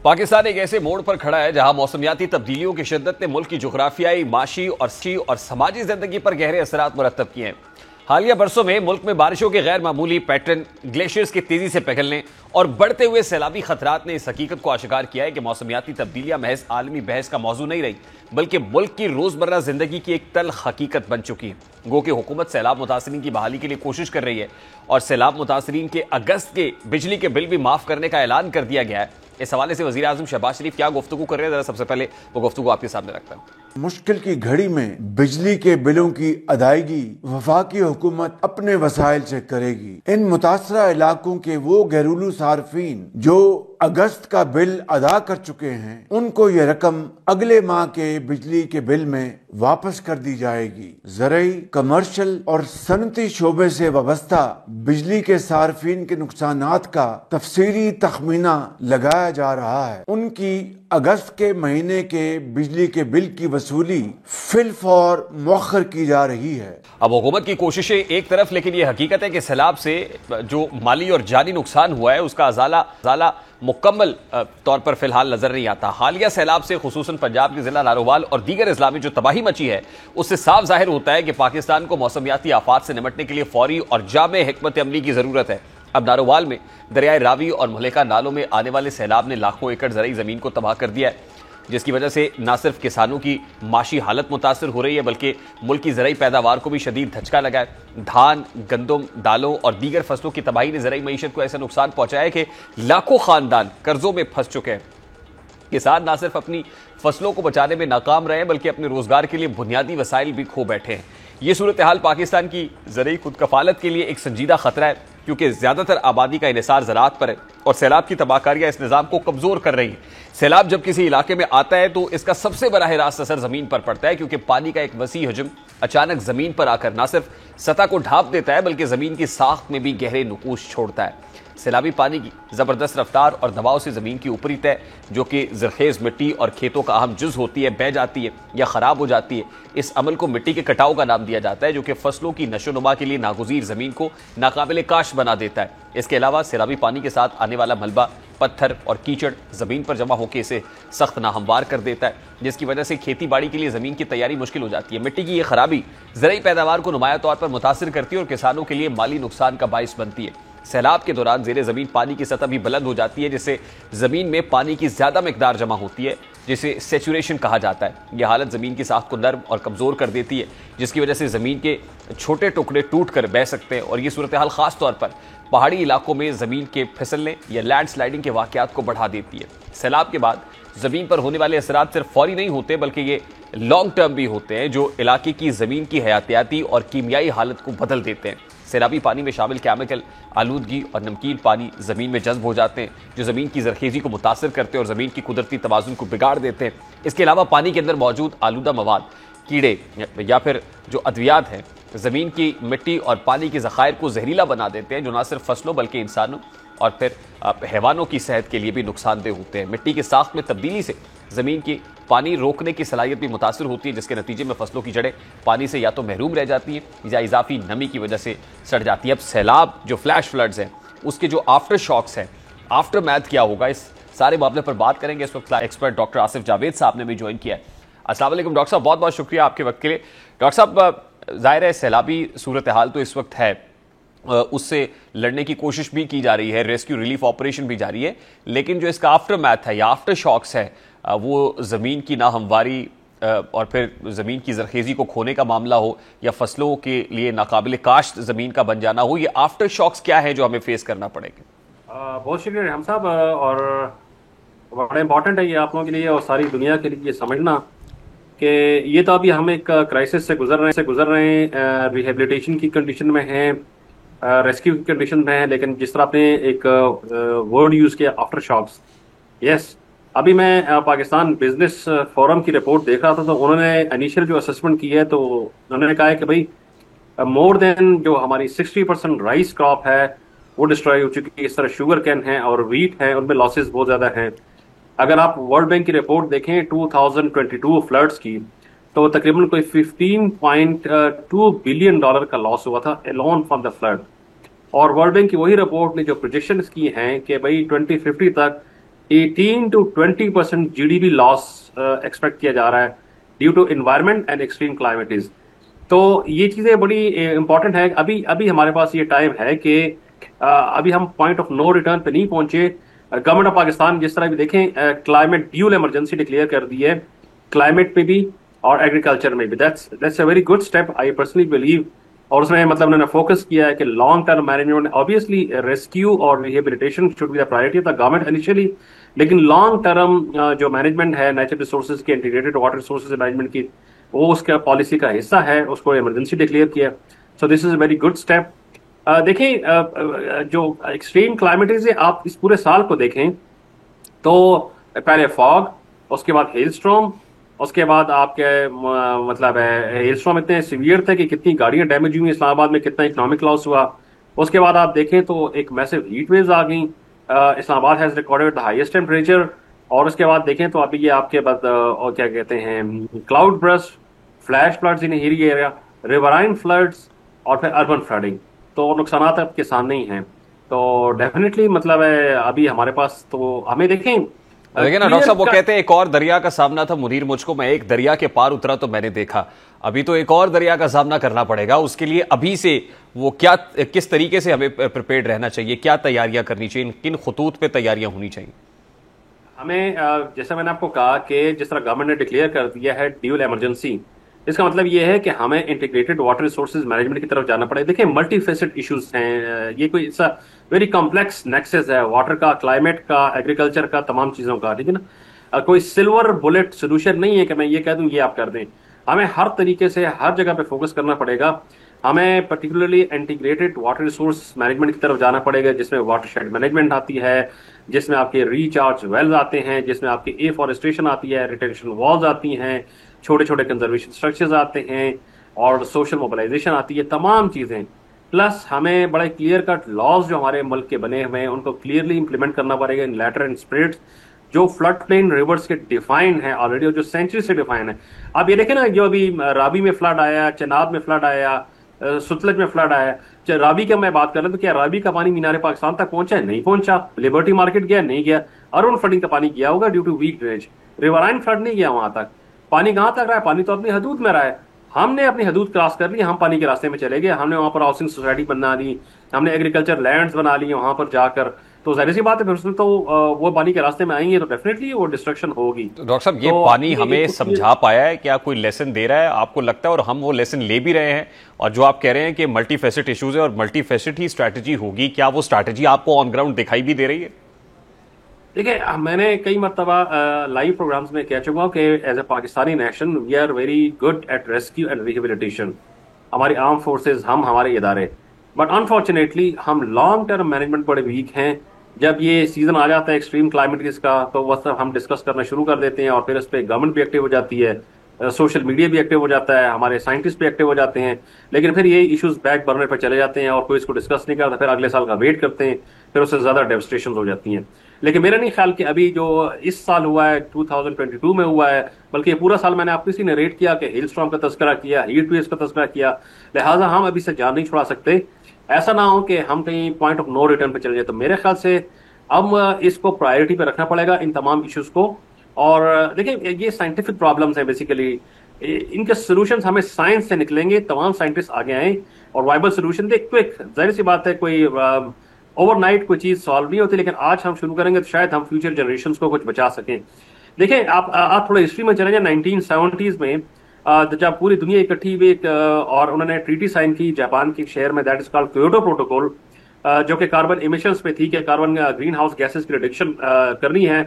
पाकिस्तान एक ऐसे मोड़ पर खड़ा है जहां मौसमियाती तब्दीलियों की शिद्दत ने मुल्क की जुग्राफियाई, माशी और समाजी जिंदगी पर गहरे असरात मुरतब किए हैं। हालिया बरसों में मुल्क में बारिशों के गैर मामूली पैटर्न, ग्लेशियर्स के तेजी से पिघलने और बढ़ते हुए सैलाबी खतरात ने इस हकीकत को आश्कार किया है कि मौसमियाती तब्दीलियां महज आलमी बहस का मौजू नहीं रही, बल्कि मुल्क की रोजमर्रा जिंदगी की एक तल्ख हकीकत बन चुकी है। गो कि हुकूमत सैलाब मुतासरीन की बहाली के लिए कोशिश कर रही है और सैलाब मुतासरीन के अगस्त के बिजली के बिल भी माफ करने का ऐलान कर दिया गया है। इस हवाले से वजीर आजम शहबाज शरीफ क्या गुफ्तगू कर रहे हैं, जरा सबसे पहले वो गुफ्तगू आपके सामने रखता हूं। मुश्किल की घड़ी में बिजली के बिलों की अदायगी वफाकी हुकूमत अपने वसाइल से करेगी। इन मुतासरा इलाकों के वो घरेलू सार्फिन जो अगस्त का बिल अदा कर चुके हैं, उनको ये रकम अगले माह के बिजली के बिल में वापस कर दी जाएगी। ज़रई, कमर्शियल और सनती शोबे से वाबस्ता बिजली के सार्फिन के नुकसानात का तफसीली तखमीना लगाया जा रहा है। उनकी अगस्त के महीने के बिजली के बिल की वसूली फिलफौर मौखर की जा रही है। अब हुकूमत की कोशिशें एक तरफ, लेकिन यह हकीकत है कि सैलाब से जो माली और जानी नुकसान हुआ है उसका अजाला मुकम्मल तौर पर फिलहाल नजर नहीं आता। हालिया सैलाब से खुसूसन पंजाब के जिला नारोवाल और दीगर इस्लामी में जो तबाही मची है, उससे साफ जाहिर होता है कि पाकिस्तान को मौसमियाती आफात से निपटने के लिए फौरी और जामे हिकमत अमली की जरूरत है। अब नारोवाल में दरियाए रावी और मुहलिका नालों में आने वाले सैलाब ने लाखों एकड़ ज़रई ज़मीन को तबाह कर दिया है, जिसकी वजह से न सिर्फ किसानों की माशी हालत मुतासर हो रही है, बल्कि मुल्क की ज़रई पैदावार को भी शदीद धचका लगा है। धान, गंदम, दालों और दीगर फसलों की तबाही ने ज़रई मईशत को ऐसा नुकसान पहुंचाया है कि लाखों खानदान कर्जों में फंस चुके हैं। किसान न सिर्फ अपनी फसलों को बचाने में नाकाम रहे हैं, बल्कि अपने रोजगार के लिए बुनियादी वसाइल भी खो बैठे हैं। ये सूरत हाल पाकिस्तान की ज़रई खुद कफालत के लिए एक संजीदा खतरा है, क्योंकि ज्यादातर आबादी का इन्हिसार ज़राअत पर है और सैलाब की तबाहकारियां इस निज़ाम को कमजोर कर रही है। सैलाब जब किसी इलाके में आता है तो इसका सबसे बराह रास्त असर जमीन पर पड़ता है, क्योंकि पानी का एक वसी हजम अचानक जमीन पर आकर न सिर्फ सतह को ढांप देता है, बल्कि जमीन की साख्त में भी गहरे नुकूश छोड़ता है। सैलाबी पानी की जबरदस्त रफ्तार और दबाव से जमीन की ऊपरी तय, जो कि जरखेज मिट्टी और खेतों का अहम जुज होती है, बह जाती है या खराब हो जाती है। इस अमल को मिट्टी के कटाव का नाम दिया जाता है, जो कि फसलों की नशोनुमा के लिए नागुज़ीर जमीन को नाकाबिले काश बना देता है। इसके अलावा सैलाबी पानी के साथ आने वाला मलबा, पत्थर और कीचड़ जमीन पर जमा होकर इसे सख्त नाहमवार कर देता है, जिसकी वजह से खेती बाड़ी के लिए जमीन की तैयारी मुश्किल हो जाती है। मिट्टी की यह खराबी ज़रई पैदावार को नुमाया तौर पर मुतासिर करती है और किसानों के लिए माली नुकसान का बाइस बनती है। सैलाब के दौरान ज़ेरे ज़मीन पानी की सतह भी बुलंद हो जाती है, जिससे ज़मीन में पानी की ज़्यादा मिकदार जमा होती है, जिसे सेचुरेशन कहा जाता है। यह हालत ज़मीन की साख को नर्म और कमज़ोर कर देती है, जिसकी वजह से ज़मीन के छोटे टुकड़े टूट कर बह सकते हैं। और ये सूरत हाल ख़ास तौर पर पहाड़ी इलाकों में ज़मीन के फिसलने या लैंड स्लाइडिंग के वाक़यात को बढ़ा देती है। सैलाब के बाद ज़मीन पर होने वाले असरात सिर्फ फौरी नहीं होते, बल्कि ये लॉन्ग टर्म भी होते हैं, जो इलाके की ज़मीन की हयातियाती और कीमियाई हालत को बदल देते हैं। सैलाबी पानी में शामिल केमिकल, आलूदगी और नमकीन पानी ज़मीन में जज्ब हो जाते हैं, जो ज़मीन की ज़रखेज़ी को मुतासर करते हैं और ज़मीन की कुदरती तवाज़ुन को बिगाड़ देते हैं। इसके अलावा पानी के अंदर मौजूद आलूदा मवाद, कीड़े या फिर जो अद्वियात हैं, ज़मीन की मिट्टी और पानी के ज़खायर को जहरीला बना देते हैं, जो न सिर्फ फसलों बल्कि इंसानों और फिर हैवानों की सेहत के लिए भी नुकसानदेह होते हैं। मिट्टी के साख्त में तब्दीली से ज़मीन की पानी रोकने की सलाहियत भी मुतासर होती है, जिसके नतीजे में फसलों की जड़ें पानी से या तो महरूम रह जाती हैं या इजाफी नमी की वजह से सड़ जाती है। अब सैलाब, जो फ्लैश फ्लड्स हैं, उसके जो आफ्टर शॉक्स हैं, आफ्टर मैथ क्या होगा, इस सारे मामले पर बात करेंगे। इस वक्त एक्सपर्ट डॉक्टर आसिफ जावेद साहब ने भी ज्वाइन किया है। अस्सलाम वालेकुम डॉक्टर साहब, बहुत बहुत शुक्रिया आपके वक्त के लिए। डॉक्टर साहब, जाहिर है सैलाबी सूरत हाल तो इस वक्त है, उससे लड़ने की कोशिश भी की जा रही है, रेस्क्यू रिलीफ ऑपरेशन भी जारी है, लेकिन जो इसका आफ्टर मैथ है या आफ्टर शॉक्स है, वो ज़मीन की नाहमवारी और फिर ज़मीन की ज़रखेज़ी को खोने का मामला हो या फसलों के लिए नाकाबिले काश्त ज़मीन का बन जाना हो, ये आफ्टर शॉक्स क्या है जो हमें फेस करना पड़ेगा? बहुत शुक्रिया रेहम साहब, और बड़ा इंपॉर्टेंट है ये आप लोगों के लिए और सारी दुनिया के लिए समझना कि ये तो अभी हम एक क्राइसिस से गुजर रहे हैं, रिहेबिलिटेशन की कंडीशन में हैं, रेस्क्यू की कंडीशन में है। लेकिन जिस तरह आपने एक वर्ड यूज़ किया, आफ्टर शॉक्स, यस, अभी मैं पाकिस्तान बिजनेस फोरम की रिपोर्ट देख रहा था, तो उन्होंने इनिशियल जो असेसमेंट की है, तो उन्होंने कहा है कि भाई मोर देन जो हमारी 60% राइस क्रॉप है वो डिस्ट्रॉय हो चुकी है। इस तरह शुगर कैन है और वीट है, उनमें लॉसेस बहुत ज़्यादा हैं। अगर आप वर्ल्ड बैंक की रिपोर्ट देखें 2022 फ्लड्स की, तो तकरीबन कोई $15.2 बिलियन का लॉस हुआ था एलोन फ्रॉम द फ्लड। और वर्ल्ड बैंक की वही रिपोर्ट ने जो प्रोजेक्शंस की हैं कि भाई 2050 तक 18 to 20% जीडीपी लॉस एक्सपेक्ट किया जा रहा है due to environment and extreme climates. तो ये चीजें बड़ी इंपॉर्टेंट है। अभी अभी हमारे पास ये टाइम है कि अभी हम पॉइंट ऑफ नो रिटर्न पे नहीं पहुंचे। गवर्नमेंट ऑफ पाकिस्तान जिस तरह भी देखें क्लाइमेट ड्यूल इमरजेंसी डिक्लेयर कर दी है, क्लाइमेट पे भी और एग्रीकल्चर में भी। That's a very good step I personally believe. और उसमें मतलब उन्होंने फोकस किया है कि long term management, obviously rescue और rehabilitation should be the priority of the government initially, लेकिन लॉन्ग टर्म जो मैनेजमेंट है नेचुरल रिसोर्सेज की, इंटीग्रेटेड वाटर रिसोर्सेज मैनेजमेंट की, वो उसका पॉलिसी का हिस्सा है, उसको इमरजेंसी डिक्लेयर किया। So this is a very good step. देखिए जो एक्सट्रीम क्लाइमेटीज है, आप इस पूरे साल को देखें तो पहले फॉग, उसके बाद हेल स्टॉर्म, उसके बाद आपके मतलब हेल स्टॉर्म इतने सिवियर थे कि कितनी गाड़ियां डैमेज हुई, इस्लामाबाद में कितना इकोनॉमिक लॉस हुआ। उसके बाद आप देखें तो एक मैसिव हीट वेव्स आ गई, Islamabad has recorded the highest temperature. और उसके बाद देखें तो अभी ये आपके बाद और क्या कहते हैं, क्लाउड बर्स्ट, फ्लैश फ्लड्स इन हिली एरिया, रिवराइन फ्लड्स और फिर अर्बन फ्लडिंग। तो नुकसान आपके सामने ही हैं। तो डेफिनेटली मतलब है अभी हमारे पास, तो हमें देखें देखिए ना डॉक्टर साहब, वो कहते हैं एक और दरिया का सामना था मुनीर मुझको, मैं एक दरिया के पार उतरा तो मैंने देखा, अभी तो एक और दरिया का सामना करना पड़ेगा। उसके लिए अभी से वो क्या, किस तरीके से हमें प्रिपेयर्ड रहना चाहिए, क्या तैयारियां करनी चाहिए, किन खतूत पे तैयारियां होनी चाहिए? हमें जैसा मैंने आपको कहा कि जिस तरह गवर्नमेंट ने डिक्लेयर कर दिया है ड्यूल इमरजेंसी, इसका मतलब ये है कि हमें इंटीग्रेटेड वाटर रिसोर्सेज मैनेजमेंट की तरफ जाना पड़ेगा। देखिए मल्टी फेसेड इश्यूज हैं, ये कोई ऐसा वेरी कॉम्प्लेक्स नेक्सस है, वाटर का, क्लाइमेट का, एग्रीकल्चर का, तमाम चीजों का, ठीक है ना। कोई सिल्वर बुलेट सोल्यूशन नहीं है कि मैं ये कह दूं ये आप कर दें। हमें हर तरीके से हर जगह पे फोकस करना पड़ेगा। हमें particularly integrated water resource management की तरफ जाना पड़ेगा, जिसमें वाटरशेड मैनेजमेंट आती है, जिसमें आपके रिचार्ज वेल्स आते हैं, जिसमें आपकी एफॉरेस्टेशन आती है, रिटेंशन वॉल्स आती हैं, छोटे छोटे कंजर्वेशन स्ट्रक्चर्स आते हैं और सोशल मोबिलाइजेशन आती है, तमाम चीजें। प्लस हमें बड़े क्लियर कट लॉज जो हमारे मुल्क के बने हुए हैं उनको क्लियरली इंप्लीमेंट करना पड़ेगा इन लेटर एंड स्पिरिट्स, जो फ्लड प्लेन रिवर्स के डिफाइन है ऑलरेडी और जो सेंचुरी से डिफाइन है। आप ये देखें ना, जो अभी राबी में फ्लड आया, चनाब में फ्लड आया, सुतलज में फ्लड आया। राबी का मैं बात कर रहा हूं तो क्या राबी का पानी मीनार पाकिस्तान तक पहुंचा है? नहीं पहुंचा। लिबर्टी मार्केट गया? नहीं गया। अरुण फ्लडिंग का पानी गया होगा due to weak drainage. Riverine flood नहीं गया वहां तक। पानी कहां तक रहा है? पानी तो अपनी हदूद में रहा है। हमने अपनी हदूद क्रॉस कर ली, हम पानी के रास्ते में चले गए, हमने वहां पर हाउसिंग सोसाइटी बना दी, हमने एग्रीकल्चर लैंड्स बना ली वहां पर जाकर। तो जाहिर सी बात है फिर उसमें तो वो पानी के रास्ते में आएंगे तो डेफिनेटली वो डिस्ट्रक्शन होगी। तो डॉक्टर साहब ये तो पानी हमें समझा पाया है, क्या कोई लेसन दे रहा है आपको लगता है, और हम वो लेसन ले भी रहे हैं? और जो आप कह रहे हैं कि मल्टी फेसेट इश्यूज है और मल्टी फेसेट ही स्ट्रैटेजी होगी, क्या वो स्ट्रैटेजी आपको ऑन ग्राउंड दिखाई भी दे रही है? देखिए मैंने कई मरतबा लाइव प्रोग्राम्स में कह चुका हूँ कि as a Pakistani nation we are very good at rescue and rehabilitation. हमारी आर्म फोर्सेज, हम, हमारे इदारे, बट अनफॉर्चुनेटली हम लॉन्ग टर्म मैनेजमेंट बड़े वीक हैं। जब ये सीजन आ जाता है एक्सट्रीम क्लाइमेट का तो वह सब हम डिस्कस करना शुरू कर देते हैं और फिर इस पर गवर्नमेंट भी एक्टिव हो जाती है, सोशल मीडिया भी एक्टिव हो जाता है, हमारे साइंटिस्ट भी एक्टिव हो जाते हैं, लेकिन फिर ये इश्यूज बैक बर्नर पर चले जाते हैं और कोई इसको डिस्कस नहीं करता, फिर अगले साल का वेट करते हैं, फिर उससे ज्यादा डेवस्टेशन हो जाती हैं। लेकिन मेरा नहीं ख्याल कि अभी जो इस साल हुआ है 2022 में हुआ है, बल्कि ये पूरा साल मैंने आपको इसी नरेट किया कि हेल स्टॉर्म का तस्करा किया, हीट वेव्स का तस्करा किया, लिहाजा हम अभी से जान नहीं छुड़ा सकते। ऐसा ना हो कि हम कहीं पॉइंट ऑफ नो रिटर्न पे चले जाए। तो मेरे ख्याल से अब इसको प्रायोरिटी पे रखना पड़ेगा इन तमाम इश्यूज को। और देखिए ये साइंटिफिक प्रॉब्लम्स हैं बेसिकली, इनके सोल्यूशंस हमें साइंस से निकलेंगे, तमाम साइंटिस्ट आगे आए और वाइबल सोल्यूशन दे क्विक। जाहिर सी बात है कोई ओवरनाइट कोई चीज सॉल्व नहीं होती, लेकिन आज हम शुरू करेंगे तो शायद हम फ्यूचर जनरेशन को कुछ बचा सकें। देखिए आप थोड़ा हिस्ट्री में चले जाए, 1970s में जब पूरी दुनिया इकट्ठी हुई और उन्होंने ट्रीटी साइन की जापान के शहर में, that is called Kyoto protocol, जो कि कार्बन इमिशंस पे थी कि कार्बन ग्रीन हाउस गैसेस की रिडक्शन करनी है,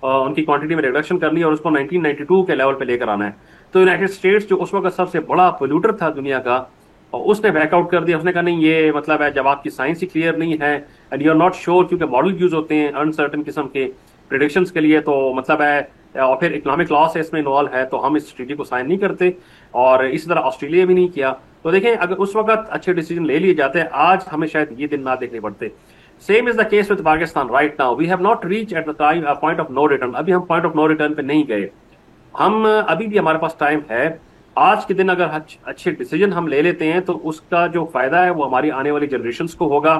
उनकी क्वांटिटी में रिडक्शन करनी है और उसको 1992 के लेवल पे लेकर आना है। तो यूनाइटेड स्टेट्स जो उस वक्त सबसे बड़ा पोल्यूटर था दुनिया का, और उसने बैकआउट कर दिया। उसने कहा नहीं ये मतलब है जब आपकी साइंस ही क्लियर नहीं है and you are not sure, क्योंकि मॉडल यूज होते हैं अनसर्टन किस्म के प्रिडिक्शंस के लिए, तो मतलब है और फिर इकोनॉमिक लॉस है इसमें इन्वॉल्व है, तो हम इस ट्रीटी को साइन नहीं करते। और इसी तरह ऑस्ट्रेलिया भी नहीं किया। तो देखें अगर उस वक्त अच्छे डिसीजन ले लिए जाते हैं, आज हमें शायद ये दिन ना देखने पड़ते। Same is the case with Pakistan right now, we have not reach at the time point of no return. अभी हम पॉइंट ऑफ नो रिटर्न पे नहीं गए, हम अभी भी हमारे पास टाइम है। आज के दिन अगर अच्छे डिसीजन हम ले लेते हैं तो उसका जो फायदा है वो हमारी आने वाली जनरेशंस को होगा,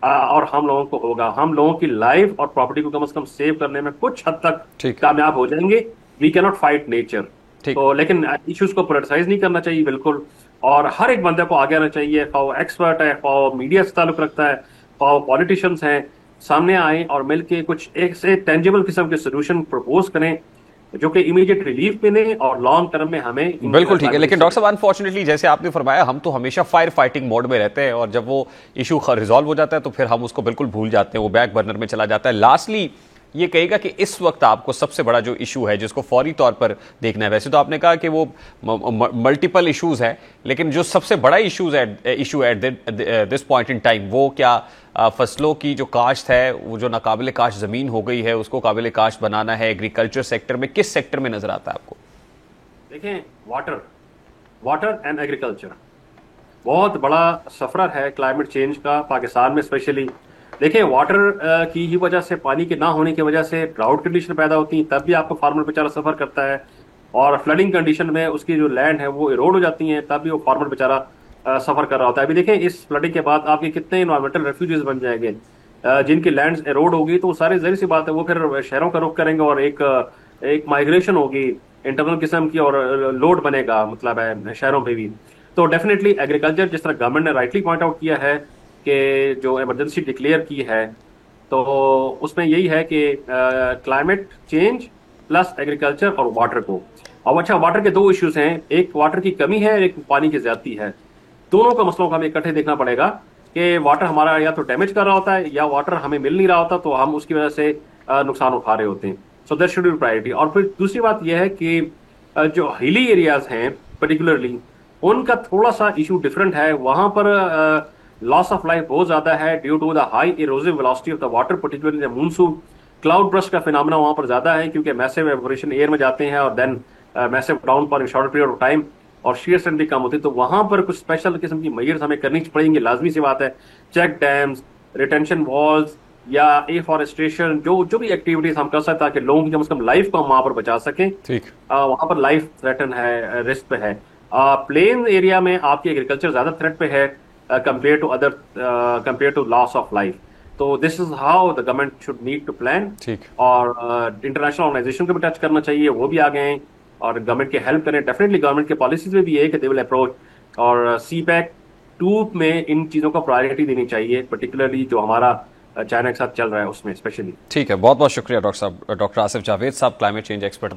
और हम लोगों को होगा। हम लोगों की लाइफ और प्रॉपर्टी को से कम सेव करने में कुछ हद तक कामयाब हो जाएंगे। We can not fight nature. तो लेकिन इश्यूज को पोलराइज नहीं करना चाहिए बिल्कुल, और हर एक बंदे को आगे आना चाहिए, वो एक्सपर्ट है, वो मीडिया से ताल्लुक रखता है, वो पॉलिटिशियंस हैं, सामने आए और मिलके कुछ एक से टेंजिबल किस्म के सोल्यूशन प्रपोज करें जो कि इमीडिएट रिलीफ मिले और लॉन्ग टर्म में हमें। बिल्कुल ठीक है, लेकिन डॉक्टर साहब अनफॉर्चुनेटली जैसे आपने फरमाया, हम तो हमेशा फायर फाइटिंग मोड में रहते हैं और जब वो इशू रिजॉल्व हो जाता है तो फिर हम उसको बिल्कुल भूल जाते हैं, वो बैक बर्नर में चला जाता है। लास्टली ये कहेगा कि इस वक्त आपको सबसे बड़ा जो इशू है जिसको फौरी तौर पर देखना है, वैसे तो आपने कहा कि वो मल्टीपल इश्यूज है, लेकिन जो सबसे बड़ा issue at this point in time वो क्या फसलों की जो काश्त है, वो जो नाकाबिले काश्त जमीन हो गई है उसको काबिले काश्त बनाना है, एग्रीकल्चर सेक्टर में किस सेक्टर में नजर आता है आपको? देखें, वाटर एंड एग्रीकल्चर बहुत बड़ा सफर है क्लाइमेट चेंज का पाकिस्तान में स्पेशली। देखिए, वाटर की ही वजह से, पानी के ना होने की वजह से ड्राउट कंडीशन पैदा होती है, तब भी आपको फार्मर बेचारा सफर करता है, और फ्लडिंग कंडीशन में उसकी जो लैंड है वो इरोड हो जाती है, तब भी वो फार्मर बेचारा सफर कर रहा होता है। अभी देखें, इस फ्लडिंग के बाद आपके कितने इन्वायरमेंटल रेफ्यूजीज बन जाएंगे, जिनकी लैंड इरोड होगी तो सारी जाहिर सी बात है वो फिर शहरों का रुख करेंगे और एक माइग्रेशन होगी इंटरनल किस्म की, और लोड बनेगा मतलब है शहरों पे भी। तो डेफिनेटली एग्रीकल्चर, जिस तरह गवर्नमेंट ने राइटली पॉइंट आउट किया है कि जो इमरजेंसी डिक्लेयर की है, तो उसमें यही है कि क्लाइमेट चेंज प्लस एग्रीकल्चर और वाटर को। अब अच्छा, वाटर के दो इश्यूज हैं, एक वाटर की कमी है, एक पानी की ज्यादती है। दोनों का मसलों का हमें इकट्ठे देखना पड़ेगा कि वाटर हमारा या तो डैमेज कर रहा होता है या वाटर हमें मिल नहीं रहा होता, तो हम उसकी वजह से नुकसान उठा रहे होते हैं। So that should be priority. और फिर दूसरी बात यह है कि जो हिली एरियाज हैं पर्टिकुलरली, उनका थोड़ा सा इशू डिफरेंट है। वहां पर लॉस ऑफ लाइफ बहुत ज्यादा है due to the high erosive velocity of the water, particularly monsoon cloud burst का फिनोमेना वहां पर ज्यादा है, क्योंकि मैसिव एवपोरेशन एयर में जाते हैं और then massive downfall in short period of time, और शेयर स्ट्रेंथ भी कम होती है। तो वहां पर कुछ स्पेशल किस्म की मेजर्स हमें करनी पड़ेंगी, लाजमी सी बात है। चेक डैम्स, रिटेंशन वॉल्स या एफॉरेस्टेशन, जो भी एक्टिविटीज हम कर सकते हैं ताकि लोगों की कम से कम लाइफ को हम वहां पर बचा सकें। ठीक, वहां पर लाइफ थ्रेटन है, रिस्क पे है। प्लेन एरिया में आपकी एग्रीकल्चर ज्यादा थ्रेट पे है compare to loss of life. तो this is how the government should need to plan. और इंटरनेशनल ऑर्गेनाइजेशन को भी टच करना चाहिए, वो भी आ गए हैं और गवर्नमेंट की हेल्प करें। डेफिनेटली गवर्नमेंट के पॉलिसीज में भी है कि दे विल अप्रोच, और CPEC 2 में इन चीजों को प्रायोरिटी देनी चाहिए, पर्टिकुलरली जो हमारा चाइना के साथ चल रहा है उसमें स्पेशली। ठीक है, बहुत बहुत शुक्रिया डॉक्टर साहब, डॉक्टर आसिफ जावेद साहब, क्लाइमेट चेंज एक्सपर्ट।